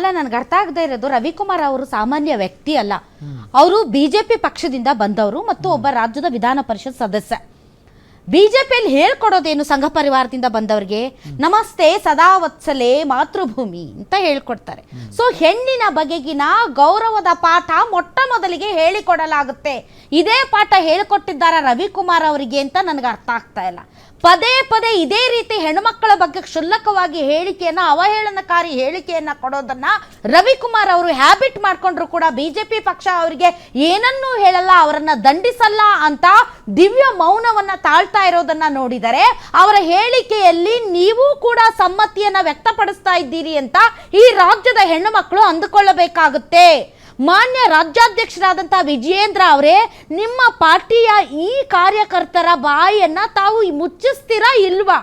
ಅಲ್ಲ, ನನ್ಗೆ ಅರ್ಥ ಆಗದೆ ಇರೋದು, ರವಿಕುಮಾರ್ ಅವರು ಸಾಮಾನ್ಯ ವ್ಯಕ್ತಿ ಅಲ್ಲ. ಅವರು ಬಿಜೆಪಿ ಪಕ್ಷದಿಂದ ಬಂದವರು ಮತ್ತು ಒಬ್ಬ ರಾಜ್ಯದ ವಿಧಾನ ಪರಿಷತ್ ಸದಸ್ಯ. ಬಿಜೆಪಿಯಲ್ಲಿ ಹೇಳ್ಕೊಡೋದೇನು? ಸಂಘ ಪರಿವಾರದಿಂದ ಬಂದವರಿಗೆ ನಮಸ್ತೆ ಸದಾವತ್ಸಲೆ ಮಾತೃಭೂಮಿ ಅಂತ ಹೇಳ್ಕೊಡ್ತಾರೆ. ಸೊ ಹೆಣ್ಣಿನ ಬಗೆಗಿನ ಗೌರವದ ಪಾಠ ಮೊಟ್ಟ ಮೊದಲಿಗೆ ಹೇಳಿಕೊಡಲಾಗುತ್ತೆ. ಇದೇ ಪಾಠ ಹೇಳಿಕೊಟ್ಟಿದ್ದಾರೆ ರವಿಕುಮಾರ್ ಅವರಿಗೆ ಅಂತ ನನಗೆ ಅರ್ಥ ಆಗ್ತಾ ಇಲ್ಲ. ಪದೇ ಪದೇ ಇದೇ ರೀತಿ ಹೆಣ್ಣುಮಕ್ಕಳ ಬಗ್ಗೆ ಕ್ಷುಲ್ಲಕವಾಗಿ ಹೇಳಿಕೆಯನ್ನ, ಅವಹೇಳನಕಾರಿ ಹೇಳಿಕೆಯನ್ನ ಕೊಡೋದನ್ನ ರವಿಕುಮಾರ್ ಅವರು ಹ್ಯಾಬಿಟ್ ಮಾಡ್ಕೊಂಡ್ರು ಕೂಡ ಬಿಜೆಪಿ ಪಕ್ಷ ಅವರಿಗೆ ಏನನ್ನೂ ಹೇಳಲ್ಲ, ಅವರನ್ನ ದಂಡಿಸಲ್ಲ ಅಂತ ದಿವ್ಯ ಮೌನವನ್ನ ತಾಳ್ತಾ ಇರೋದನ್ನ ನೋಡಿದರೆ ಅವರ ಹೇಳಿಕೆಯಲ್ಲಿ ನೀವು ಕೂಡ ಸಮ್ಮತಿಯನ್ನ ವ್ಯಕ್ತಪಡಿಸ್ತಾ ಇದ್ದೀರಿ ಅಂತ ಈ ರಾಜ್ಯದ ಹೆಣ್ಣು ಮಕ್ಕಳು ಅಂದುಕೊಳ್ಳಬೇಕಾಗುತ್ತೆ. ಮಾನ್ಯ ರಾಜ್ಯಾಧ್ಯಕ್ಷರಾದಂತಹ ವಿಜಯೇಂದ್ರ ಅವರೇ, ನಿಮ್ಮ ಪಾರ್ಟಿಯ ಈ ಕಾರ್ಯಕರ್ತರ ಬಾಯಿಯನ್ನ ತಾವು ಮುಚ್ಚಿಸ್ತೀರಾ ಇಲ್ವಾ?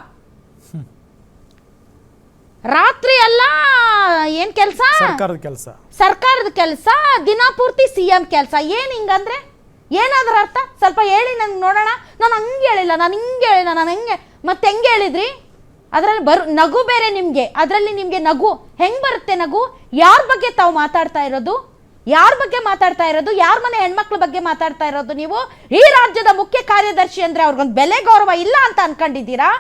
ರಾತ್ರಿ ಅಲ್ಲ ಏನ್ ಕೆಲಸ? ಸರ್ಕಾರದ ಕೆಲಸ, ದಿನಪೂರ್ತಿ ಸಿಎಂ ಕೆಲಸ. ಏನ್ ಹಿಂಗಂದ್ರೆ ಏನಾದ್ರ ಅರ್ಥ? ಸ್ವಲ್ಪ ಹೇಳಿ ನನ್ಗೆ ನೋಡೋಣ. ನಾನು ಹಂಗೆ ಹೇಳಿಲ್ಲ, ನಾನು ಹಿಂಗೆ ಹೇಳಿಲ್ಲ, ನಾನು ಹೆಂಗೆ ಮತ್ತೆ ಹೆಂಗೆ ಹೇಳಿದ್ರಿ? ಅದರಲ್ಲಿ ನಗು ಬೇರೆ ನಿಮ್ಗೆ, ಅದರಲ್ಲಿ ನಿಮ್ಗೆ ನಗು ಹೆಂಗ್ ಬರುತ್ತೆ? ನಗು ಯಾರ ಬಗ್ಗೆ ತಾವು ಮಾತಾಡ್ತಾ ಇರೋದು? ಯಾರ ಬಗ್ಗೆ ಮಾತಾಡ್ತಾ ಇರೋದು? ಯಾರ ಮನೆ ಹೆಣ್ಮಕ್ಳ ಬಗ್ಗೆ ಮಾತಾಡ್ತಾ ಇರೋದು? ನೀವು ಈ ರಾಜ್ಯದ ಮುಖ್ಯ ಕಾರ್ಯದರ್ಶಿ ಅಂದ್ರೆ ಅವ್ರಿಗೊಂದು ಬೆಲೆ ಗೌರವ ಇಲ್ಲ ಅಂತ ಅನ್ಕೊಂಡಿದ್ದೀರಾ?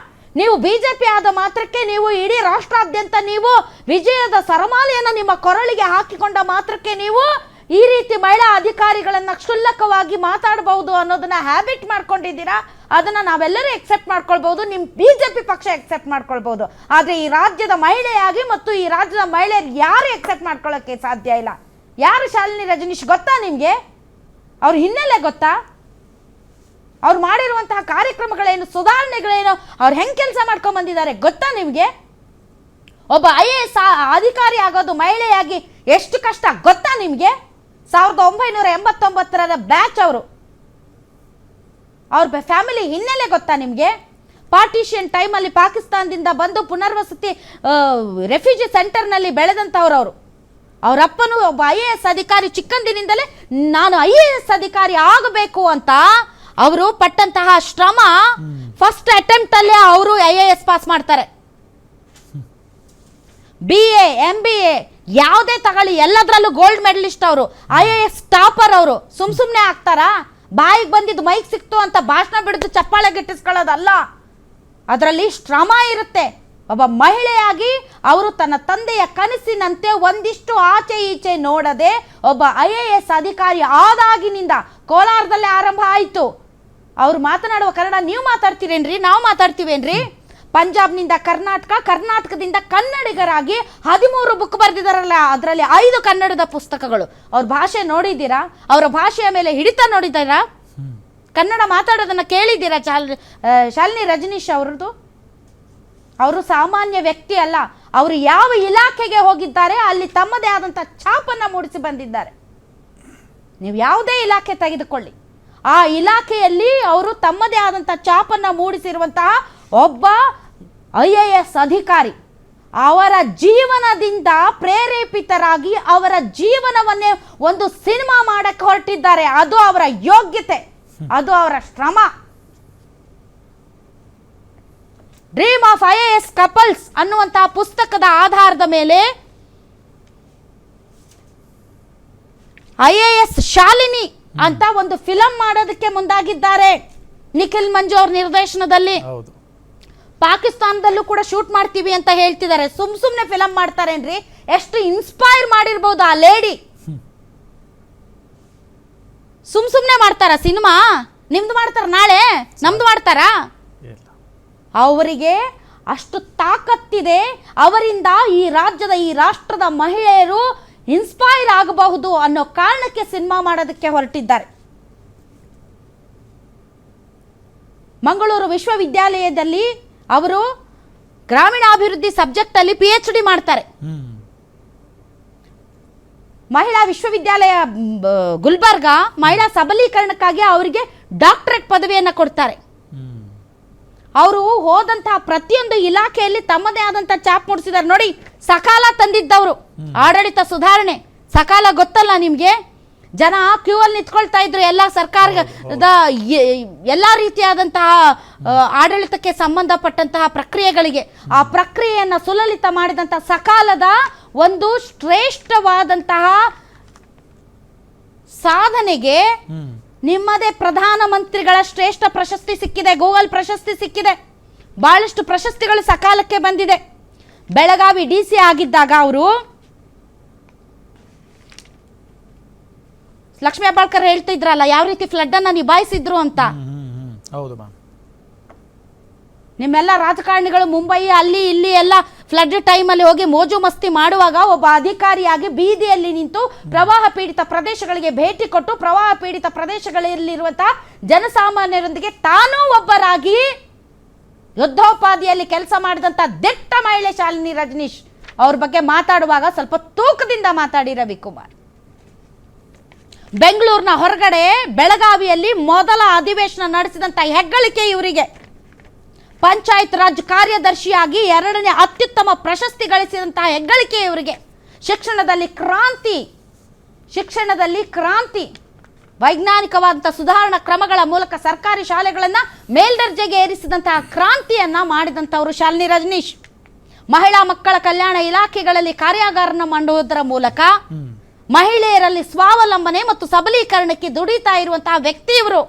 ನೀವು ಬಿಜೆಪಿ ಆದ ಮಾತ್ರಕ್ಕೆ ನೀವು ಇಡೀ ರಾಷ್ಟ್ರಾದ್ಯಂತ ನೀವು ವಿಜಯದ ಸರಮಾಲೆಯನ್ನು ನಿಮ್ಮ ಕೊರಳಿಗೆ ಹಾಕಿಕೊಂಡ ಮಾತ್ರಕ್ಕೆ ನೀವು ಈ ರೀತಿ ಮಹಿಳಾ ಅಧಿಕಾರಿಗಳನ್ನ ಕ್ಷುಲ್ಲಕವಾಗಿ ಮಾತಾಡಬಹುದು ಅನ್ನೋದನ್ನ ಹ್ಯಾಬಿಟ್ ಮಾಡ್ಕೊಂಡಿದ್ದೀರಾ. ಅದನ್ನ ನಾವೆಲ್ಲರೂ ಎಕ್ಸೆಪ್ಟ್ ಮಾಡ್ಕೊಳ್ಬಹುದು, ನಿಮ್ ಬಿಜೆಪಿ ಪಕ್ಷ ಎಕ್ಸೆಪ್ಟ್ ಮಾಡ್ಕೊಳ್ಬಹುದು. ಆದ್ರೆ ಈ ರಾಜ್ಯದ ಮಹಿಳೆಯಾಗಿ ಮತ್ತು ಈ ರಾಜ್ಯದ ಮಹಿಳೆಯರು ಯಾರು ಎಕ್ಸೆಪ್ಟ್ ಮಾಡ್ಕೊಳ್ಳೋಕೆ ಸಾಧ್ಯ ಇಲ್ಲ. ಯಾರು ಶಾಲಿನಿ ರಜನೀಶ್ ಗೊತ್ತಾ ನಿಮ್ಗೆ? ಅವ್ರ ಹಿನ್ನೆಲೆ ಗೊತ್ತಾ? ಅವ್ರು ಮಾಡಿರುವಂತಹ ಕಾರ್ಯಕ್ರಮಗಳೇನು, ಸುಧಾರಣೆಗಳೇನು, ಅವ್ರು ಹೆಂಗ್ ಕೆಲಸ ಮಾಡ್ಕೊಂಡ್ ಬಂದಿದ್ದಾರೆ ಗೊತ್ತಾ ನಿಮ್ಗೆ? ಒಬ್ಬ IAS ಅಧಿಕಾರಿ ಆಗೋದು ಮಹಿಳೆಯಾಗಿ ಎಷ್ಟು ಕಷ್ಟ ಗೊತ್ತಾ ನಿಮ್ಗೆ? 1989ರ ಬ್ಯಾಚ್ ಅವರು. ಅವ್ರ ಫ್ಯಾಮಿಲಿ ಹಿನ್ನೆಲೆ ಗೊತ್ತಾ ನಿಮ್ಗೆ? ಪಾರ್ಟಿಷಿಯನ್ ಟೈಮಲ್ಲಿ ಪಾಕಿಸ್ತಾನದಿಂದ ಬಂದು ಪುನರ್ವಸತಿ ರೆಫ್ಯೂಜಿ ಸೆಂಟರ್ನಲ್ಲಿ ಬೆಳೆದಂಥವ್ರು ಅವರು. ಅವರಪ್ಪನು ಒಬ್ಬ IAS ಅಧಿಕಾರಿ. ಚಿಕ್ಕಂದಿನಿಂದಲೇ ನಾನು IAS ಅಧಿಕಾರಿ ಆಗಬೇಕು ಅಂತ ಅವರು ಪಟ್ಟಂತಹ ಶ್ರಮ, ಫಸ್ಟ್ ಅಟೆಂಪ್ಟ್ ಅಲ್ಲೇ ಅವರು IAS ಪಾಸ್ ಮಾಡ್ತಾರೆ. BA MBA ಯಾವುದೇ ತಗೊಳ್ಳಿ ಎಲ್ಲದರಲ್ಲೂ ಗೋಲ್ಡ್ ಮೆಡಲಿಸ್ಟ್ ಅವರು, IAS ಟಾಪರ್ ಅವರು. ಸುಮ್ನೆ ಆಗ್ತಾರಾ? ಬಾಯಿಗೆ ಬಂದಿದ್ದು ಮೈಕ್ ಸಿಕ್ತು ಅಂತ ಭಾಷಣ ಬಿಡಿದು ಚಪ್ಪಾಳೆ ಗಿಟ್ಟಿಸ್ಕೊಳ್ಳೋದಲ್ಲ, ಅದರಲ್ಲಿ ಶ್ರಮ ಇರುತ್ತೆ. ಒಬ್ಬ ಮಹಿಳೆಯಾಗಿ ಅವರು ತನ್ನ ತಂದೆಯ ಕನಸಿನಂತೆ ಒಂದಿಷ್ಟು ಆಚೆ ಈಚೆ ನೋಡದೆ ಒಬ್ಬ IAS ಅಧಿಕಾರಿ ಆದಾಗಿನಿಂದ ಕೋಲಾರದಲ್ಲೇ ಆರಂಭ ಆಯಿತು. ಅವ್ರು ಮಾತನಾಡುವ ಕನ್ನಡ ನೀವು ಮಾತಾಡ್ತೀರೇನ್ರಿ? ನಾವು ಮಾತಾಡ್ತೀವೇನ್ರಿ? ಪಂಜಾಬ್ನಿಂದ ಕರ್ನಾಟಕ, ಕರ್ನಾಟಕದಿಂದ ಕನ್ನಡಿಗರಾಗಿ 13 ಬುಕ್ ಬರೆದಿದ್ದಾರಲ್ಲ, ಅದರಲ್ಲಿ 5 ಕನ್ನಡದ ಪುಸ್ತಕಗಳು. ಅವ್ರ ಭಾಷೆ ನೋಡಿದ್ದೀರಾ? ಅವರ ಭಾಷೆಯ ಮೇಲೆ ಹಿಡಿತ ನೋಡಿದ್ದೀರಾ? ಕನ್ನಡ ಮಾತಾಡೋದನ್ನ ಕೇಳಿದ್ದೀರಾ? ಶಾಲಿನಿ ರಜನೀಶ್ ಅವ್ರದ್ದು. ಅವರು ಸಾಮಾನ್ಯ ವ್ಯಕ್ತಿ ಅಲ್ಲ. ಅವರು ಯಾವ ಇಲಾಖೆಗೆ ಹೋಗಿದ್ದಾರೆ ಅಲ್ಲಿ ತಮ್ಮದೇ ಆದಂಥ ಛಾಪನ್ನು ಮೂಡಿಸಿ ಬಂದಿದ್ದಾರೆ. ನೀವು ಯಾವುದೇ ಇಲಾಖೆ ತೆಗೆದುಕೊಳ್ಳಿ, ಆ ಇಲಾಖೆಯಲ್ಲಿ ಅವರು ತಮ್ಮದೇ ಆದಂಥ ಛಾಪನ್ನು ಮೂಡಿಸಿರುವಂತಹ ಒಬ್ಬ IAS ಅಧಿಕಾರಿ. ಅವರ ಜೀವನದಿಂದ ಪ್ರೇರೇಪಿತರಾಗಿ ಅವರ ಜೀವನವನ್ನೇ ಒಂದು ಸಿನಿಮಾ ಮಾಡಕ್ಕೆ ಹೊರಟಿದ್ದಾರೆ. ಅದು ಅವರ ಯೋಗ್ಯತೆ, ಅದು ಅವರ ಶ್ರಮ. ಡ್ರೀಮ್ ಆಫ್ IAS ಕಪಲ್ಸ್ ಅನ್ನುವಂತಹ ಪುಸ್ತಕದ ಆಧಾರದ ಮೇಲೆ IAS ಶಾಲಿನಿ ಅಂತ ಒಂದು ಫಿಲಂ ಮಾಡೋದಕ್ಕೆ ಮುಂದಾಗಿದ್ದಾರೆ. ನಿಖಿಲ್ ಮಂಜು ಅವ್ರ ನಿರ್ದೇಶನದಲ್ಲಿ. ಪಾಕಿಸ್ತಾನದಲ್ಲೂ ಕೂಡ ಶೂಟ್ ಮಾಡ್ತೀವಿ ಅಂತ ಹೇಳ್ತಿದ್ದಾರೆ. ಸುಮ್ನೆ ಫಿಲಂ ಮಾಡ್ತಾರೇನ್ರಿ? ಎಷ್ಟು ಇನ್ಸ್ಪೈರ್ ಮಾಡಿರ್ಬೋದು ಆ ಲೇಡಿ. ಸುಮ್ನೆ ಮಾಡ್ತಾರ ಸಿನಿಮಾ? ನಿಮ್ದು ಮಾಡ್ತಾರ, ನಾಳೆ ನಮ್ದು ಮಾಡ್ತಾರಾ? ಅವರಿಗೆ ಅಷ್ಟು ತಾಕತ್ತಿದೆ. ಅವರಿಂದ ಈ ರಾಜ್ಯದ, ಈ ರಾಷ್ಟ್ರದ ಮಹಿಳೆಯರು ಇನ್ಸ್ಪೈರ್ ಆಗಬಹುದು ಅನ್ನೋ ಕಾರಣಕ್ಕೆ ಸಿನಿಮಾ ಮಾಡೋದಕ್ಕೆ ಹೊರಟಿದ್ದಾರೆ. ಮಂಗಳೂರು ವಿಶ್ವವಿದ್ಯಾಲಯದಲ್ಲಿ ಅವರು ಗ್ರಾಮೀಣಾಭಿವೃದ್ಧಿ ಸಬ್ಜೆಕ್ಟ್ ಅಲ್ಲಿ PhD ಮಾಡ್ತಾರೆ. ಮಹಿಳಾ ವಿಶ್ವವಿದ್ಯಾಲಯ ಗುಲ್ಬರ್ಗಾ ಮಹಿಳಾ ಸಬಲೀಕರಣಕ್ಕಾಗಿ ಅವರಿಗೆ ಡಾಕ್ಟರೇಟ್ ಪದವಿಯನ್ನು ಕೊಡ್ತಾರೆ. ಅವರು ಹೋದಂತಹ ಪ್ರತಿಯೊಂದು ಇಲಾಖೆಯಲ್ಲಿ ತಮ್ಮದೇ ಆದಂತಹ ಚಾಪ್ ಮೂಡಿಸಿದ್ದಾರೆ. ನೋಡಿ, ಸಕಾಲ ತಂದಿದ್ದವರು, ಆಡಳಿತ ಸುಧಾರಣೆ ಸಕಾಲ ಗೊತ್ತಲ್ಲ ನಿಮ್ಗೆ? ಜನ ಕ್ಯೂ ಅಲ್ಲಿ ನಿಂತ್ಕೊಳ್ತಾ ಇದ್ರು ಎಲ್ಲ ಸರ್ಕಾರದ ಎಲ್ಲ ರೀತಿಯಾದಂತಹ ಆಡಳಿತಕ್ಕೆ ಸಂಬಂಧಪಟ್ಟಂತಹ ಪ್ರಕ್ರಿಯೆಗಳಿಗೆ. ಆ ಪ್ರಕ್ರಿಯೆಯನ್ನು ಸುಲಲಿತ ಮಾಡಿದಂತಹ ಸಕಾಲದ ಒಂದು ಶ್ರೇಷ್ಠವಾದಂತಹ ಸಾಧನೆಗೆ ನಿಮ್ಮದೇ ಪ್ರಧಾನಮಂತ್ರಿಗಳ ಶ್ರೇಷ್ಠ ಪ್ರಶಸ್ತಿ ಸಿಕ್ಕಿದೆ, ಗೂಗಲ್ ಪ್ರಶಸ್ತಿ ಸಿಕ್ಕಿದೆ, ಬಹಳಷ್ಟು ಪ್ರಶಸ್ತಿಗಳು ಸಕಾಲಕ್ಕೆ ಬಂದಿದೆ. ಬೆಳಗಾವಿ DC ಆಗಿದ್ದಾಗ ಅವರು ಲಕ್ಷ್ಮೀ ಹೆಬ್ಬಾಳ್ಕರ್ ಹೇಳ್ತಿದ್ರಲ್ಲ ಯಾವ ರೀತಿ ಫ್ಲಡ್ ಅನ್ನ ನಿಭಾಯಿಸಿದ್ರು ಅಂತ. ಹೌದು. ನಿಮ್ಮೆಲ್ಲ ರಾಜಕಾರಣಿಗಳು ಮುಂಬೈ ಅಲ್ಲಿ ಇಲ್ಲಿ ಎಲ್ಲ ಫ್ಲಡ್ ಟೈಮಲ್ಲಿ ಹೋಗಿ ಮೋಜು ಮಸ್ತಿ ಮಾಡುವಾಗ ಒಬ್ಬ ಅಧಿಕಾರಿಯಾಗಿ ಬೀದಿಯಲ್ಲಿ ನಿಂತು ಪ್ರವಾಹ ಪೀಡಿತ ಪ್ರದೇಶಗಳಿಗೆ ಭೇಟಿ ಕೊಟ್ಟು ಪ್ರವಾಹ ಪೀಡಿತ ಪ್ರದೇಶಗಳಲ್ಲಿರುವಂತಹ ಜನಸಾಮಾನ್ಯರೊಂದಿಗೆ ತಾನೂ ಒಬ್ಬರಾಗಿ ಯುದ್ಧೋಪಾದಿಯಲ್ಲಿ ಕೆಲಸ ಮಾಡಿದಂಥ ದಿಟ್ಟ ಮಹಿಳೆ ಶಾಲಿನಿ ರಜನೀಶ್ ಅವ್ರ ಬಗ್ಗೆ ಮಾತಾಡುವಾಗ ಸ್ವಲ್ಪ ತೂಕದಿಂದ ಮಾತಾಡಿ ರವಿಕುಮಾರ್. ಬೆಂಗಳೂರಿನ ಹೊರಗಡೆ ಬೆಳಗಾವಿಯಲ್ಲಿ ಮೊದಲ ಅಧಿವೇಶನ ನಡೆಸಿದಂಥ ಹೆಗ್ಗಳಿಕೆ ಇವರಿಗೆ. ಪಂಚಾಯತ್ ರಾಜ್ ಕಾರ್ಯದರ್ಶಿಯಾಗಿ 2ನೇ ಅತ್ಯುತ್ತಮ ಪ್ರಶಸ್ತಿ ಗಳಿಸಿದಂತಹ ಹೆಗ್ಗಳಿಕೆ ಇವರಿಗೆ. ಶಿಕ್ಷಣದಲ್ಲಿ ಕ್ರಾಂತಿ, ವೈಜ್ಞಾನಿಕವಾದಂಥ ಸುಧಾರಣಾ ಕ್ರಮಗಳ ಮೂಲಕ ಸರ್ಕಾರಿ ಶಾಲೆಗಳನ್ನು ಮೇಲ್ದರ್ಜೆಗೆ ಏರಿಸಿದಂತಹ ಕ್ರಾಂತಿಯನ್ನ ಮಾಡಿದಂಥವರು ಶಾಲಿನಿ ರಜನೀಶ್. ಮಹಿಳಾ ಮಕ್ಕಳ ಕಲ್ಯಾಣ ಇಲಾಖೆಗಳಲ್ಲಿ ಕಾರ್ಯಾಗಾರನ ಮಾಡುವುದರ ಮೂಲಕ ಮಹಿಳೆಯರಲ್ಲಿ ಸ್ವಾವಲಂಬನೆ ಮತ್ತು ಸಬಲೀಕರಣಕ್ಕೆ ದುಡಿತಾ ಇರುವಂತಹ ವ್ಯಕ್ತಿ ಇವರು.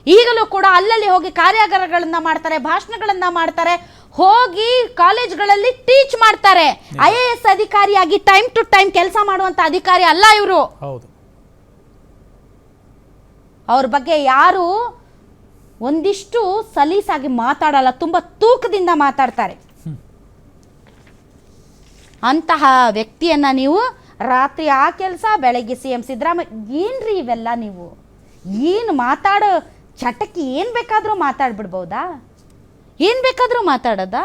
ಈಗಲೂ ಕೂಡ ಅಲ್ಲಲ್ಲಿ ಹೋಗಿ ಕಾರ್ಯಾಗಾರಗಳನ್ನ ಮಾಡ್ತಾರೆ, ಭಾಷಣಗಳನ್ನ ಮಾಡ್ತಾರೆ, ಹೋಗಿ ಕಾಲೇಜ್ಗಳಲ್ಲಿ ಟೀಚ್ ಮಾಡ್ತಾರೆ. IAS ಅಧಿಕಾರಿಯಾಗಿ ಟೈಮ್ ಟು ಟೈಮ್ ಕೆಲಸ ಮಾಡುವಂತ ಅಧಿಕಾರಿ ಅಲ್ಲ ಇವರು. ಅವ್ರ ಬಗ್ಗೆ ಯಾರು ಒಂದಿಷ್ಟು ಸಲೀಸಾಗಿ ಮಾತಾಡಲ್ಲ, ತುಂಬಾ ತೂಕದಿಂದ ಮಾತಾಡ್ತಾರೆ. ಅಂತಹ ವ್ಯಕ್ತಿಯನ್ನ ನೀವು ರಾತ್ರಿ ಆ ಕೆಲಸ, ಬೆಳಗ್ಗೆ CM ಸಿದ್ದರಾಮಯ್ಯ, ಏನ್ರಿ ಇವೆಲ್ಲ ನೀವು? ಏನು ಮಾತಾಡೋ ಚಟಕ್ಕೆ ಏನು ಬೇಕಾದರೂ ಮಾತಾಡ್ಬಿಡ್ಬೋದಾ? ಏನು ಬೇಕಾದರೂ ಮಾತಾಡೋದಾ?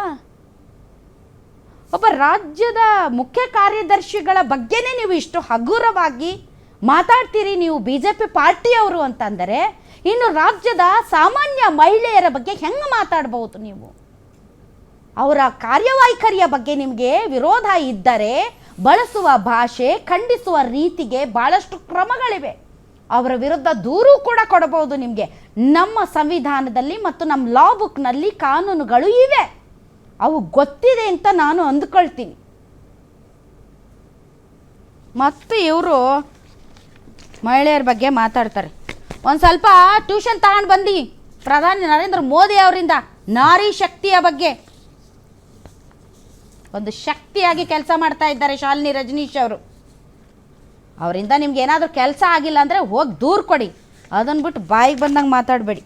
ಒಬ್ಬ ರಾಜ್ಯದ ಮುಖ್ಯ ಕಾರ್ಯದರ್ಶಿಗಳ ಬಗ್ಗೆನೇ ನೀವು ಇಷ್ಟು ಹಗುರವಾಗಿ ಮಾತಾಡ್ತೀರಿ ನೀವು BJP ಪಾರ್ಟಿಯವರು ಅಂತಂದರೆ, ಇನ್ನು ರಾಜ್ಯದ ಸಾಮಾನ್ಯ ಮಹಿಳೆಯರ ಬಗ್ಗೆ ಹೆಂಗೆ ಮಾತಾಡ್ಬೋದು ನೀವು? ಅವರ ಕಾರ್ಯವೈಖರಿಯ ಬಗ್ಗೆ ನಿಮಗೆ ವಿರೋಧ ಇದ್ದರೆ ಬಳಸುವ ಭಾಷೆ, ಖಂಡಿಸುವ ರೀತಿಗೆ ಬಹಳಷ್ಟು ಕ್ರಮಗಳಿವೆ. ಅವರ ವಿರುದ್ಧ ದೂರು ಕೂಡ ಕೊಡಬಹುದು ನಿಮಗೆ. ನಮ್ಮ ಸಂವಿಧಾನದಲ್ಲಿ ಮತ್ತು ನಮ್ಮ ಲಾ ಬುಕ್ನಲ್ಲಿ ಕಾನೂನುಗಳು ಇವೆ, ಅವು ಗೊತ್ತಿದೆ ಅಂತ ನಾನು ಅಂದ್ಕೊಳ್ತೀನಿ. ಮತ್ತು ಇವರು ಮಹಿಳೆಯರ ಬಗ್ಗೆ ಮಾತಾಡ್ತಾರೆ. ಒಂದು ಸ್ವಲ್ಪ ಟ್ಯೂಷನ್ ತಗೊಂಡು ಬಂದು ಪ್ರಧಾನಿ ನರೇಂದ್ರ ಮೋದಿ ಅವರಿಂದ ನಾರಿ ಶಕ್ತಿಯ ಬಗ್ಗೆ. ಒಂದು ಶಕ್ತಿಯಾಗಿ ಕೆಲಸ ಮಾಡ್ತಾ ಇದ್ದಾರೆ ಶಾಲಿನಿ ರಜನೀಶ್ ಅವರು. ಅವರಿಂದ ನಿಮ್ಗೆ ಏನಾದರೂ ಕೆಲಸ ಆಗಿಲ್ಲ ಅಂದರೆ ಹೋಗಿ ದೂರು ಕೊಡಿ, ಅದನ್ನು ಬಿಟ್ಟು ಬಾಯಿಗೆ ಬಂದಂಗೆ ಮಾತಾಡಬೇಡಿ.